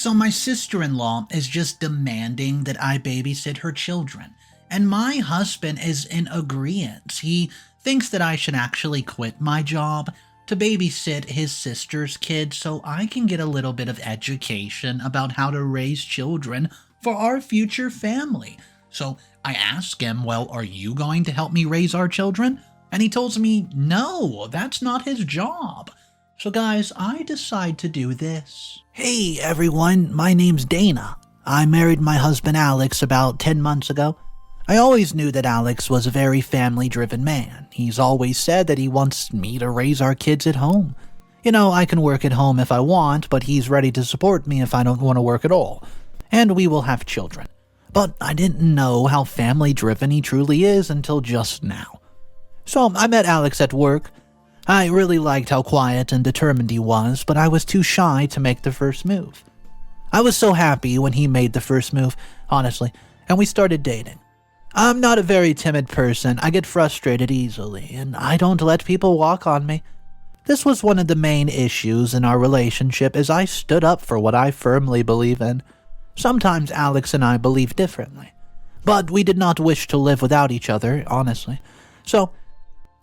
So my sister-in-law is just demanding that I babysit her children, and my husband is in agreement. He thinks that I should actually quit my job to babysit his sister's kids so I can get a little bit of education about how to raise children for our future family. So I asked him, well, are you going to help me raise our children? And he tells me, no, that's not his job. So guys, I decide to do this. Hey everyone, my name's Dana. I married my husband Alex about 10 months ago. I always knew that Alex was a very family-driven man. He's always said that he wants me to raise our kids at home. You know, I can work at home if I want, but he's ready to support me if I don't want to work at all. And we will have children. But I didn't know how family-driven he truly is until just now. So I met Alex at work. I really liked how quiet and determined he was, but I was too shy to make the first move. I was so happy when he made the first move, honestly, and we started dating. I'm not a very timid person. I get frustrated easily, and I don't let people walk on me. This was one of the main issues in our relationship as I stood up for what I firmly believe in. Sometimes Alex and I believe differently, but we did not wish to live without each other, honestly. So,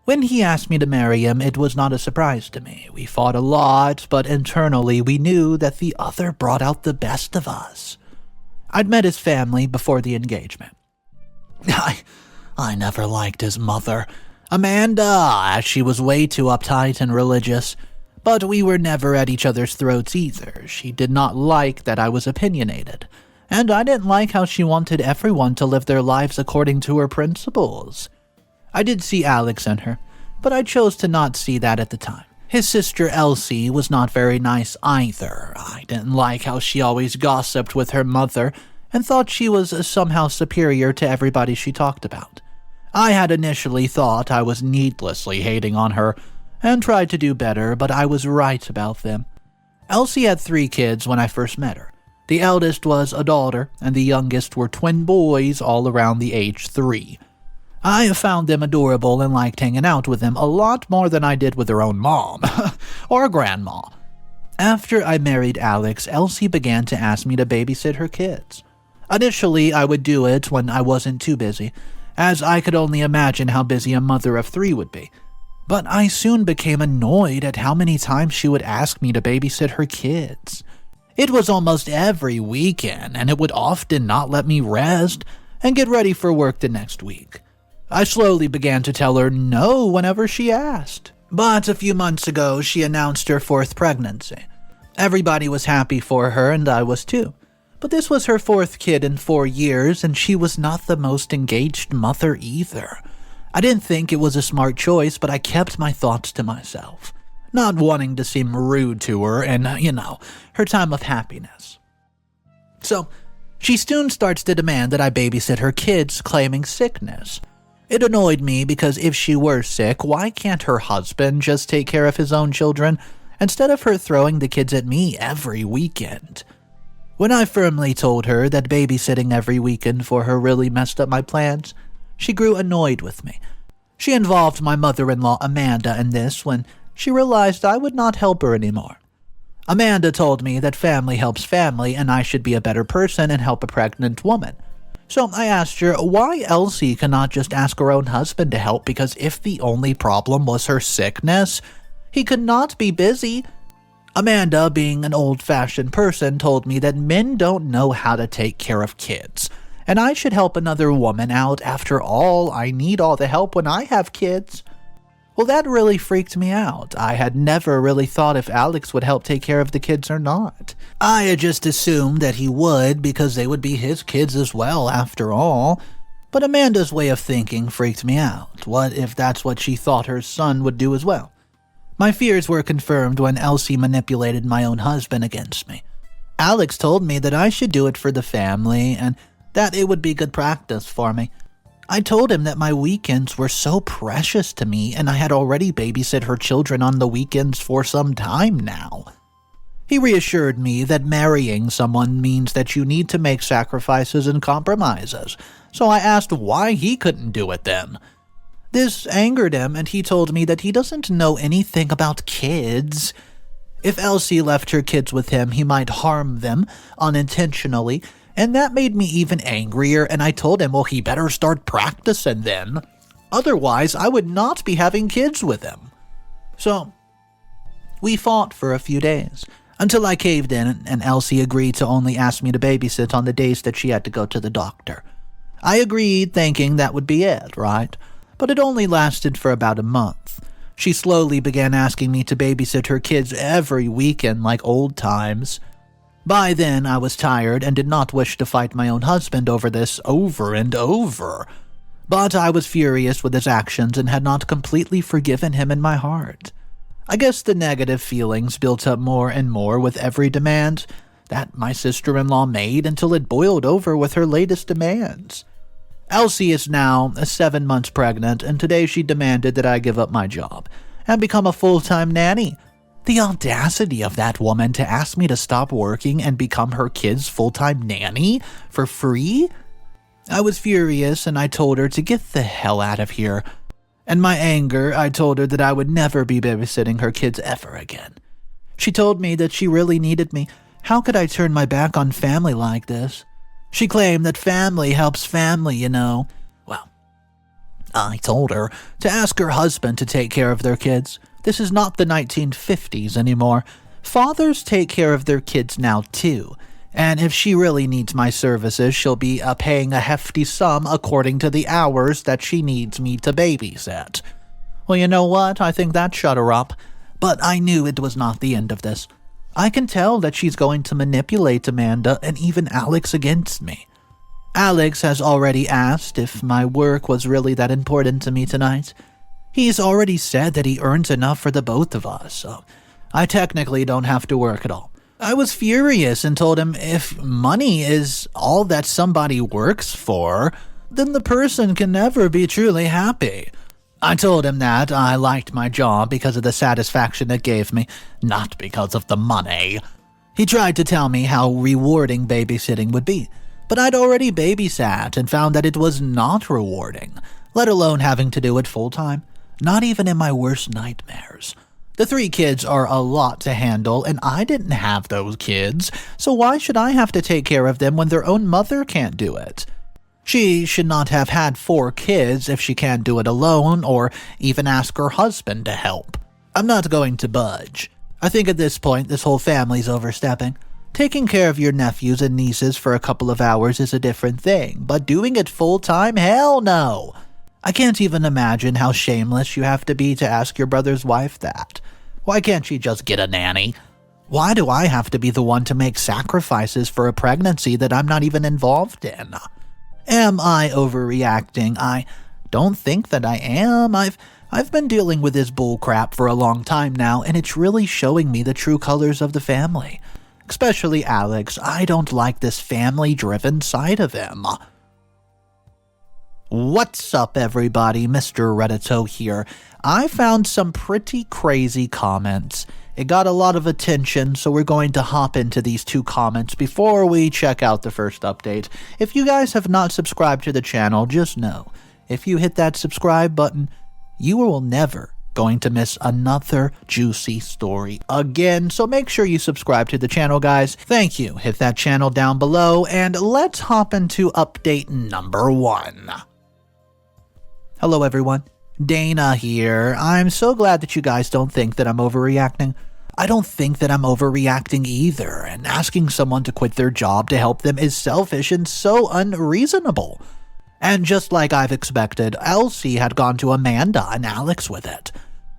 when he asked me to marry him, it was not a surprise to me. We fought a lot, but internally we knew that the other brought out the best of us. I'd met his family before the engagement. I never liked his mother, Amanda, as she was way too uptight and religious. But we were never at each other's throats either. She did not like that I was opinionated, and I didn't like how she wanted everyone to live their lives according to her principles. I did see Alex in her, but I chose to not see that at the time. His sister Elsie was not very nice either. I didn't like how she always gossiped with her mother and thought she was somehow superior to everybody she talked about. I had initially thought I was needlessly hating on her and tried to do better, but I was right about them. Elsie had 3 kids when I first met her. The eldest was a daughter, and the youngest were twin boys all around the age 3. I found them adorable and liked hanging out with them a lot more than I did with their own mom, or grandma. After I married Alex, Elsie began to ask me to babysit her kids. Initially, I would do it when I wasn't too busy, as I could only imagine how busy a mother of 3 would be. But I soon became annoyed at how many times she would ask me to babysit her kids. It was almost every weekend, and it would often not let me rest and get ready for work the next week. I slowly began to tell her no whenever she asked. But a few months ago, she announced her 4th pregnancy. Everybody was happy for her, and I was too. But this was her 4th kid in 4 years, and she was not the most engaged mother either. I didn't think it was a smart choice, but I kept my thoughts to myself, not wanting to seem rude to her and, her time of happiness. So, she soon starts to demand that I babysit her kids, claiming sickness. It annoyed me because if she were sick, why can't her husband just take care of his own children instead of her throwing the kids at me every weekend? When I firmly told her that babysitting every weekend for her really messed up my plans, she grew annoyed with me. She involved my mother-in-law Amanda in this when she realized I would not help her anymore. Amanda told me that family helps family and I should be a better person and help a pregnant woman. So I asked her why Elsie cannot just ask her own husband to help, because if the only problem was her sickness, he could not be busy. Amanda, being an old-fashioned person, told me that men don't know how to take care of kids, and I should help another woman out. After all, I need all the help when I have kids. Well, that really freaked me out. I had never really thought if Alex would help take care of the kids or not. I had just assumed that he would because they would be his kids as well, after all. But Amanda's way of thinking freaked me out. What if that's what she thought her son would do as well? My fears were confirmed when Elsie manipulated my own husband against me. Alex told me that I should do it for the family and that it would be good practice for me. I told him that my weekends were so precious to me and I had already babysit her children on the weekends for some time now. He reassured me that marrying someone means that you need to make sacrifices and compromises, so I asked why he couldn't do it then. This angered him and he told me that he doesn't know anything about kids. If Elsie left her kids with him, he might harm them unintentionally, and that made me even angrier, and I told him, well, he better start practicing then. Otherwise, I would not be having kids with him. So, we fought for a few days, until I caved in and Elsie agreed to only ask me to babysit on the days that she had to go to the doctor. I agreed, thinking that would be it, right? But it only lasted for about a month. She slowly began asking me to babysit her kids every weekend like old times. By then, I was tired and did not wish to fight my own husband over this over and over. But I was furious with his actions and had not completely forgiven him in my heart. I guess the negative feelings built up more and more with every demand that my sister-in-law made until it boiled over with her latest demands. Elsie is now 7 months pregnant, and today she demanded that I give up my job and become a full-time nanny. The audacity of that woman to ask me to stop working and become her kid's full-time nanny for free? I was furious, and I told her to get the hell out of here. In my anger, I told her that I would never be babysitting her kids ever again. She told me that she really needed me. How could I turn my back on family like this? She claimed that family helps family, you know. Well, I told her to ask her husband to take care of their kids. This is not the 1950s anymore. Fathers take care of their kids now, too. And if she really needs my services, she'll be paying a hefty sum according to the hours that she needs me to babysit. Well, you know what? I think that shut her up. But I knew it was not the end of this. I can tell that she's going to manipulate Amanda and even Alex against me. Alex has already asked if my work was really that important to me tonight. He's already said that he earns enough for the both of us, so I technically don't have to work at all. I was furious and told him if money is all that somebody works for, then the person can never be truly happy. I told him that I liked my job because of the satisfaction it gave me, not because of the money. He tried to tell me how rewarding babysitting would be, but I'd already babysat and found that it was not rewarding, let alone having to do it full-time, not even in my worst nightmares. The 3 kids are a lot to handle, and I didn't have those kids, so why should I have to take care of them when their own mother can't do it? She should not have had 4 kids if she can't do it alone, or even ask her husband to help. I'm not going to budge. I think at this point this whole family's overstepping. Taking care of your nephews and nieces for a couple of hours is a different thing, but doing it full-time? Hell no! I can't even imagine how shameless you have to be to ask your brother's wife that. Why can't she just get a nanny? Why do I have to be the one to make sacrifices for a pregnancy that I'm not even involved in? Am I overreacting? I don't think that I am. I've been dealing with this bullcrap for a long time now, and it's really showing me the true colors of the family. Especially Alex. I don't like this family-driven side of him. What's up, everybody? Mr. Reddito here. I found some pretty crazy comments. It got a lot of attention, so we're going to hop into these 2 comments before we check out the first update. If you guys have not subscribed to the channel, just know, if you hit that subscribe button, you will never going to miss another juicy story again. So make sure you subscribe to the channel, guys. Thank you. Hit that channel down below, and let's hop into update number 1. Hello, everyone. Dana here. I'm so glad that you guys don't think that I'm overreacting. I don't think that I'm overreacting either, and asking someone to quit their job to help them is selfish and so unreasonable. And just like I've expected, Elsie had gone to Amanda and Alex with it.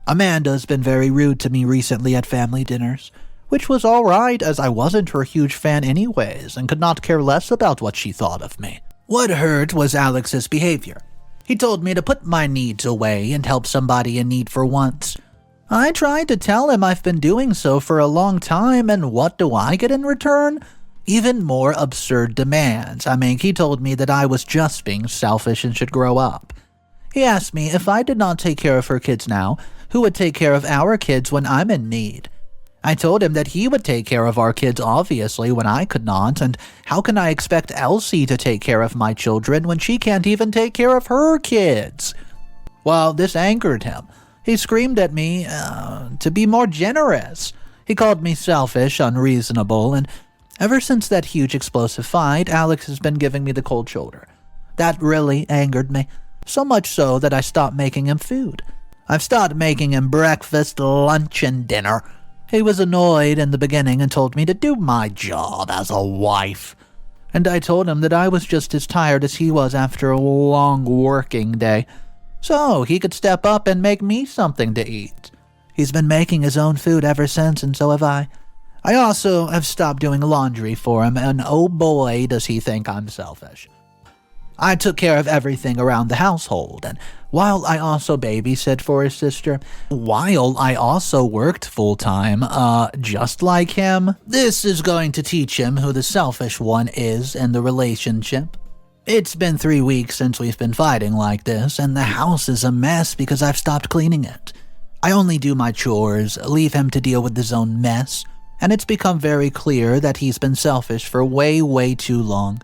Amanda's been very rude to me recently at family dinners, which was alright as I wasn't her huge fan anyways and could not care less about what she thought of me. What hurt was Alex's behavior. He told me to put my needs away and help somebody in need for once. I tried to tell him I've been doing so for a long time, and what do I get in return? Even more absurd demands. He told me that I was just being selfish and should grow up. He asked me if I did not take care of her kids now, who would take care of our kids when I'm in need? I told him that he would take care of our kids obviously when I could not, and how can I expect Elsie to take care of my children when she can't even take care of her kids? Well, this angered him. He screamed at me to be more generous. He called me selfish, unreasonable, and ever since that huge explosive fight, Alex has been giving me the cold shoulder. That really angered me, so much so that I stopped making him food. I've stopped making him breakfast, lunch, and dinner. He was annoyed in the beginning and told me to do my job as a wife. And I told him that I was just as tired as he was after a long working day, so he could step up and make me something to eat. He's been making his own food ever since, and so have I. I also have stopped doing laundry for him, and oh boy, does he think I'm selfish. I took care of everything around the household, and while I also babysit for his sister, while I also worked full-time, just like him, this is going to teach him who the selfish one is in the relationship. It's been 3 weeks since we've been fighting like this, and the house is a mess because I've stopped cleaning it. I only do my chores, leave him to deal with his own mess, and it's become very clear that he's been selfish for way too long.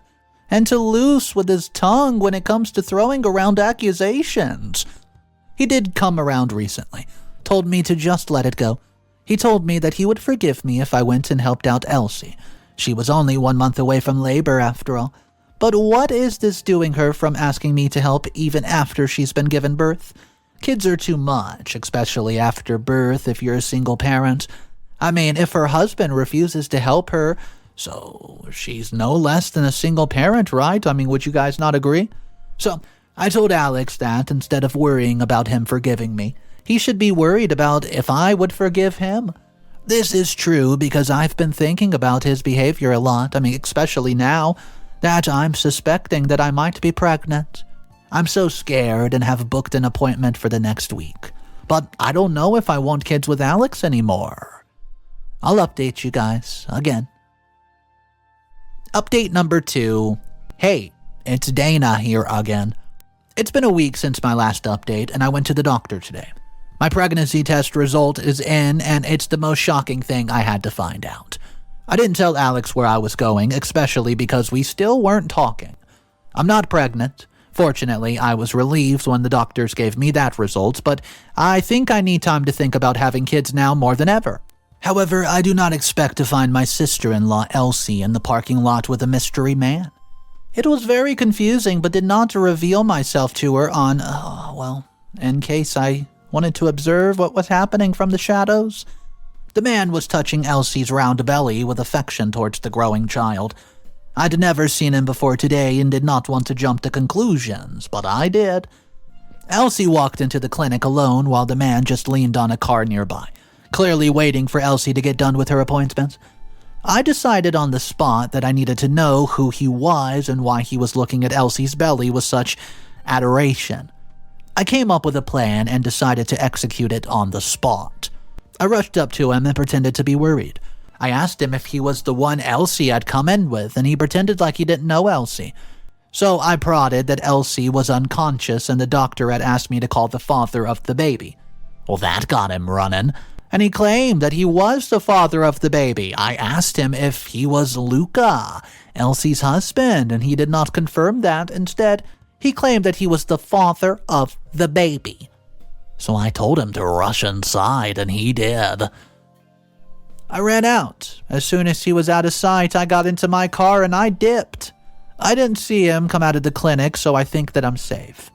And too loose with his tongue when it comes to throwing around accusations. He did come around recently, told me to just let it go. He told me that he would forgive me if I went and helped out Elsie. She was only 1 month away from labor after all. But what is this doing her from asking me to help even after she's been given birth? Kids are too much, especially after birth if you're a single parent. I mean, if her husband refuses to help her, so she's no less than a single parent, right? I mean, would you guys not agree? So I told Alex that instead of worrying about him forgiving me, he should be worried about if I would forgive him. This is true because I've been thinking about his behavior a lot. I mean, especially now that I'm suspecting that I might be pregnant. I'm so scared and have booked an appointment for the next week. But I don't know if I want kids with Alex anymore. I'll update you guys again. Update number 2. Hey, it's Dana here again. It's been a week since my last update, and I went to the doctor today. My pregnancy test result is in, and it's the most shocking thing I had to find out. I didn't tell Alex where I was going, especially because we still weren't talking. I'm not pregnant. Fortunately, I was relieved when the doctors gave me that result, but I think I need time to think about having kids now more than ever. However, I do not expect to find my sister-in-law Elsie in the parking lot with a mystery man. It was very confusing, but did not reveal myself to her in case I wanted to observe what was happening from the shadows. The man was touching Elsie's round belly with affection towards the growing child. I'd never seen him before today and did not want to jump to conclusions, but I did. Elsie walked into the clinic alone while the man just leaned on a car nearby, clearly waiting for Elsie to get done with her appointments. I decided on the spot that I needed to know who he was and why he was looking at Elsie's belly with such adoration. I came up with a plan and decided to execute it on the spot. I rushed up to him and pretended to be worried. I asked him if he was the one Elsie had come in with, and he pretended like he didn't know Elsie. So I prodded that Elsie was unconscious and the doctor had asked me to call the father of the baby. Well, that got him running, and he claimed that he was the father of the baby. I asked him if he was Luca, Elsie's husband, and he did not confirm that. Instead, he claimed that he was the father of the baby. So I told him to rush inside, and he did. I ran out. As soon as he was out of sight, I got into my car and I dipped. I didn't see him come out of the clinic, so I think that I'm safe.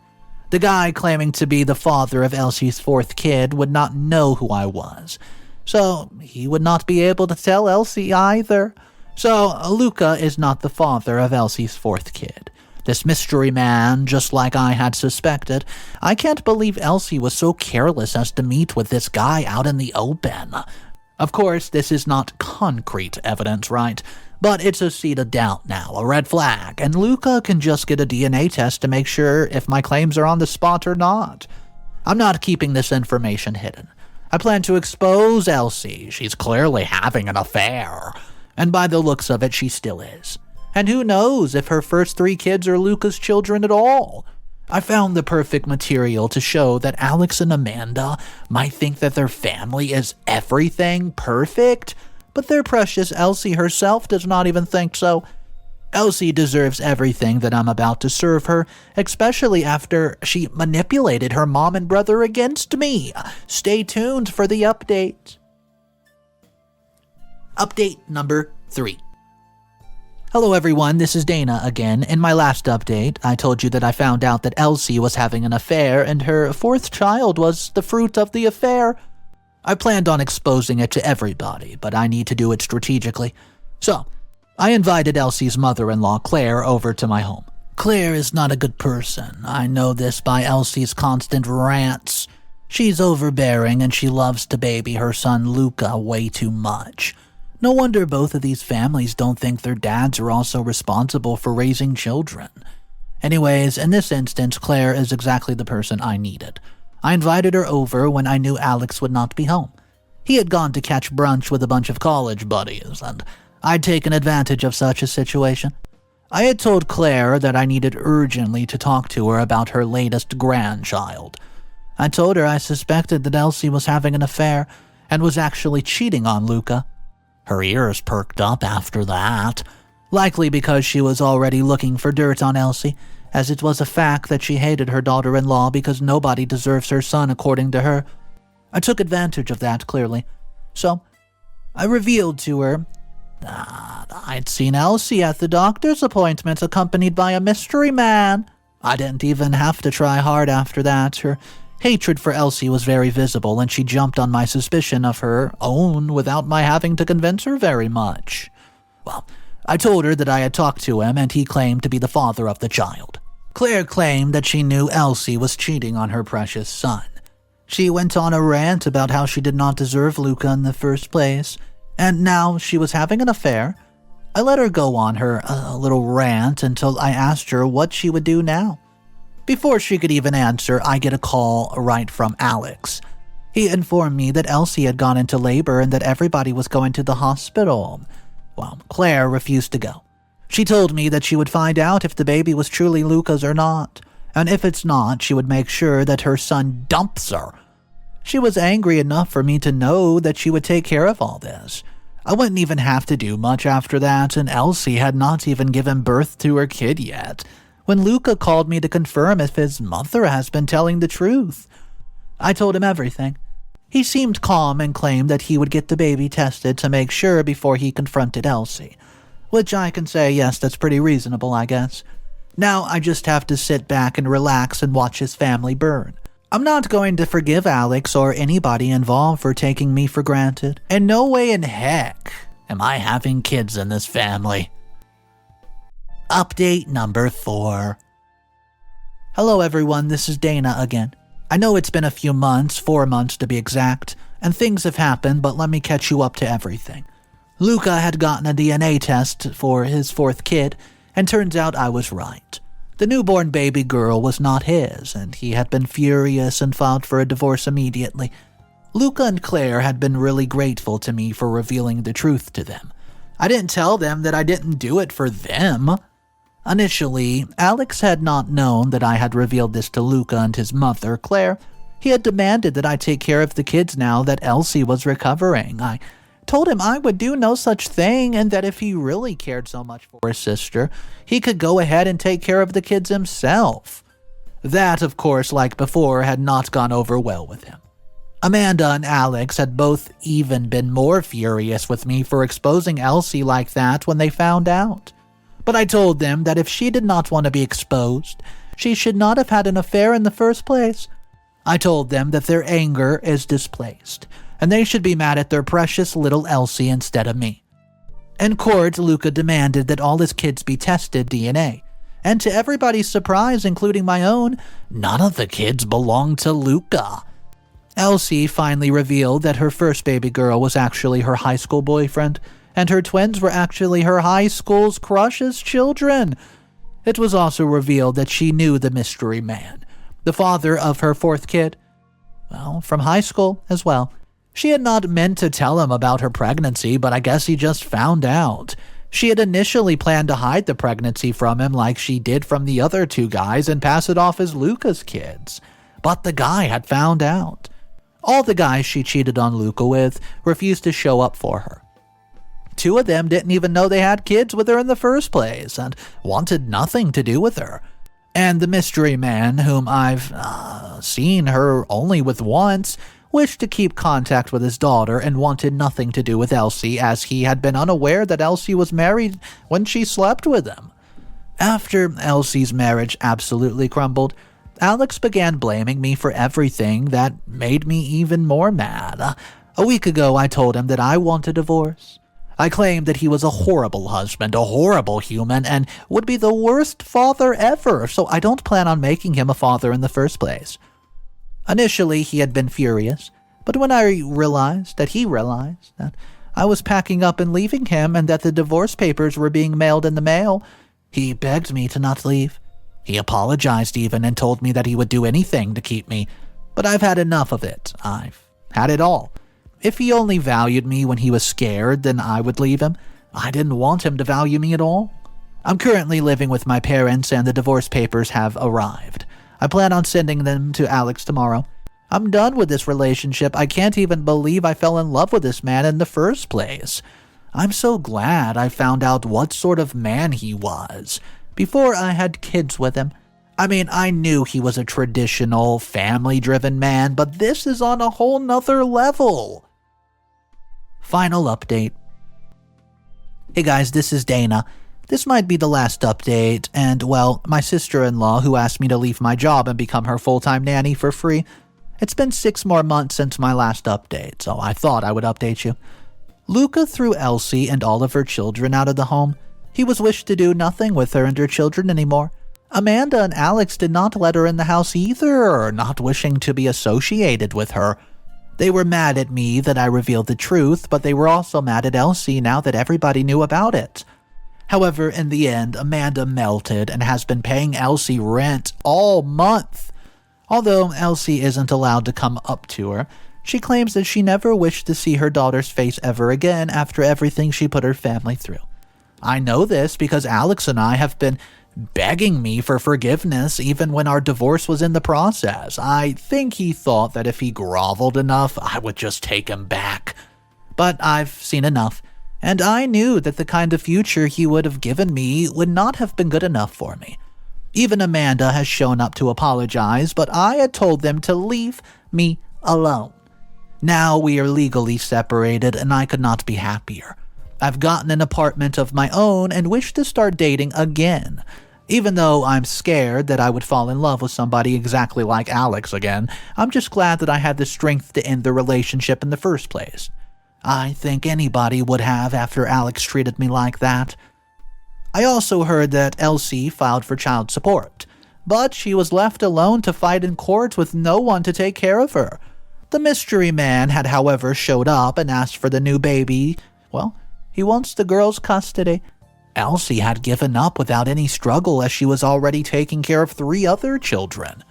The guy claiming to be the father of Elsie's 4th kid would not know who I was, so he would not be able to tell Elsie either. So Luca is not the father of Elsie's 4th kid. This mystery man, just like I had suspected. I can't believe Elsie was so careless as to meet with this guy out in the open. Of course, this is not concrete evidence, right? But it's a seed of doubt now, a red flag, and Luca can just get a DNA test to make sure if my claims are on the spot or not. I'm not keeping this information hidden. I plan to expose Elsie. She's clearly having an affair. And by the looks of it, she still is. And who knows if her first 3 kids are Luca's children at all. I found the perfect material to show that Alex and Amanda might think that their family is everything perfect, but their precious Elsie herself does not even think so. Elsie deserves everything that I'm about to serve her, especially after she manipulated her mom and brother against me. Stay tuned for the update. Update number 3. Hello everyone, this is Dana again. In my last update, I told you that I found out that Elsie was having an affair and her 4th child was the fruit of the affair. I planned on exposing it to everybody, but I need to do it strategically. So, I invited Elsie's mother-in-law, Claire, over to my home. Claire is not a good person. I know this by Elsie's constant rants. She's overbearing and she loves to baby her son Luca way too much. No wonder both of these families don't think their dads are also responsible for raising children. Anyways, in this instance, Claire is exactly the person I needed. I invited her over when I knew Alex would not be home. He had gone to catch brunch with a bunch of college buddies, and I'd taken advantage of such a situation. I had told Claire that I needed urgently to talk to her about her latest grandchild. I told her I suspected that Elsie was having an affair and was actually cheating on Luca. Her ears perked up after that, likely because she was already looking for dirt on Elsie, as it was a fact that she hated her daughter-in-law because nobody deserves her son according to her. I took advantage of that, clearly. So, I revealed to her that I'd seen Elsie at the doctor's appointment accompanied by a mystery man. I didn't even have to try hard after that. Her hatred for Elsie was very visible, and she jumped on my suspicion of her own without my having to convince her very much. Well, I told her that I had talked to him, and he claimed to be the father of the child. Claire claimed that she knew Elsie was cheating on her precious son. She went on a rant about how she did not deserve Luca in the first place, and now she was having an affair. I let her go on her little rant until I asked her what she would do now. Before she could even answer, I get a call right from Alex. He informed me that Elsie had gone into labor and that everybody was going to the hospital. Well, Claire refused to go. She told me that she would find out if the baby was truly Luca's or not, and if it's not, she would make sure that her son dumps her. She was angry enough for me to know that she would take care of all this. I wouldn't even have to do much after that, and Elsie had not even given birth to her kid yet, when Luca called me to confirm if his mother has been telling the truth. I told him everything. He seemed calm and claimed that he would get the baby tested to make sure before he confronted Elsie. Which I can say, yes, that's pretty reasonable, I guess. Now I just have to sit back and relax and watch his family burn. I'm not going to forgive Alex or anybody involved for taking me for granted. And no way in heck am I having kids in this family. Update number 4. Hello everyone, this is Dana again. I know it's been a few months, 4 months to be exact, and things have happened, but let me catch you up to everything. Luca had gotten a DNA test for his 4th kid, and turns out I was right. The newborn baby girl was not his, and he had been furious and filed for a divorce immediately. Luca and Claire had been really grateful to me for revealing the truth to them. I didn't tell them that I didn't do it for them. Initially, Alex had not known that I had revealed this to Luca and his mother, Claire. He had demanded that I take care of the kids now that Elsie was recovering. I told him I would do no such thing, and that if he really cared so much for his sister, he could go ahead and take care of the kids himself. That, of course, like before, had not gone over well with him. Amanda and Alex had both even been more furious with me for exposing Elsie like that when they found out. But I told them that if she did not want to be exposed, she should not have had an affair in the first place. I told them that their anger is displaced, and they should be mad at their precious little Elsie instead of me. In court, Luca demanded that all his kids be tested DNA, and to everybody's surprise, including my own, none of the kids belonged to Luca. Elsie finally revealed that her first baby girl was actually her high school boyfriend, and her twins were actually her high school's crush's children. It was also revealed that she knew the mystery man, the father of her 4th kid, well, from high school as well. She had not meant to tell him about her pregnancy, but I guess he just found out. She had initially planned to hide the pregnancy from him like she did from the other 2 guys and pass it off as Luca's kids. But the guy had found out. All the guys she cheated on Luca with refused to show up for her. 2 of them didn't even know they had kids with her in the first place and wanted nothing to do with her. And the mystery man, whom I've seen her only with once, wished to keep contact with his daughter and wanted nothing to do with Elsie, as he had been unaware that Elsie was married when she slept with him. After Elsie's marriage absolutely crumbled, Alex began blaming me for everything. That made me even more mad. A week ago, I told him that I want a divorce. I claimed that he was a horrible husband, a horrible human, and would be the worst father ever, so I don't plan on making him a father in the first place. Initially, he had been furious, but when I realized that I was packing up and leaving him and that the divorce papers were being mailed in the mail, he begged me to not leave. He apologized even and told me that he would do anything to keep me, but I've had enough of it. I've had it all. If he only valued me when he was scared, then I would leave him. I didn't want him to value me at all. I'm currently living with my parents and the divorce papers have arrived. I plan on sending them to Alex tomorrow. I'm done with this relationship. I can't even believe I fell in love with this man in the first place. I'm so glad I found out what sort of man he was before I had kids with him. I mean, I knew he was a traditional, family-driven man, but this is on a whole nother level. Final update. Hey guys, this is Dana. This might be the last update, and well, my sister-in-law who asked me to leave my job and become her full-time nanny for free. It's been 6 more months since my last update, so I thought I would update you. Luca threw Elsie and all of her children out of the home. He was wished to do nothing with her and her children anymore. Amanda and Alex did not let her in the house either, not wishing to be associated with her. They were mad at me that I revealed the truth, but they were also mad at Elsie now that everybody knew about it. However, in the end, Amanda melted and has been paying Elsie rent all month. Although Elsie isn't allowed to come up to her, she claims that she never wished to see her daughter's face ever again after everything she put her family through. I know this because Alex and I have been begging me for forgiveness even when our divorce was in the process. I think he thought that if he groveled enough, I would just take him back. But I've seen enough, and I knew that the kind of future he would have given me would not have been good enough for me. Even Amanda has shown up to apologize, but I had told them to leave me alone. Now we are legally separated, and I could not be happier. I've gotten an apartment of my own and wish to start dating again. Even though I'm scared that I would fall in love with somebody exactly like Alex again, I'm just glad that I had the strength to end the relationship in the first place. I think anybody would have after Alex treated me like that. I also heard that Elsie filed for child support, but she was left alone to fight in court with no one to take care of her. The mystery man had, however, showed up and asked for the new baby. Well, he wants the girl's custody. Elsie had given up without any struggle as she was already taking care of 3 other children.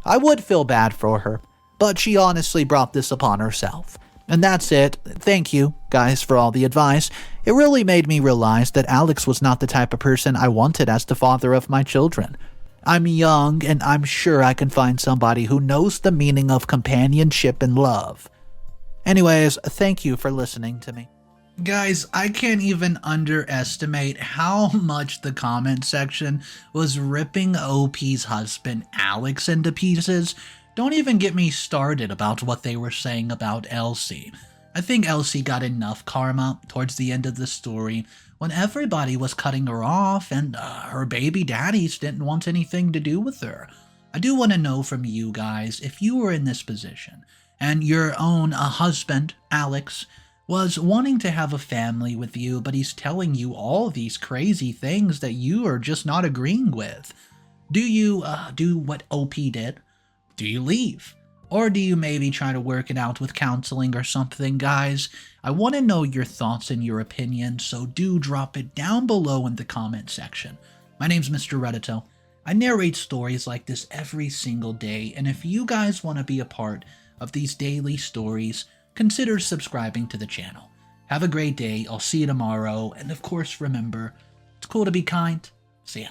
I would feel bad for her, but she honestly brought this upon herself. And that's it. Thank you, guys, for all the advice. It really made me realize that Alex was not the type of person I wanted as the father of my children. I'm young, and I'm sure I can find somebody who knows the meaning of companionship and love. Anyways, thank you for listening to me. Guys, I can't even underestimate how much the comment section was ripping OP's husband Alex into pieces. Don't even get me started about what they were saying about Elsie. I think Elsie got enough karma towards the end of the story when everybody was cutting her off and her baby daddies didn't want anything to do with her. I do want to know from you guys, if you were in this position and your own husband, Alex, was wanting to have a family with you, but he's telling you all these crazy things that you are just not agreeing with. Do you do what OP did? Do you leave? Or do you maybe try to work it out with counseling or something, guys? I want to know your thoughts and your opinions, so do drop it down below in the comment section. My name's Mr. Reddito. I narrate stories like this every single day, and if you guys want to be a part of these daily stories, consider subscribing to the channel. Have a great day. I'll see you tomorrow. And of course, remember, it's cool to be kind. See ya.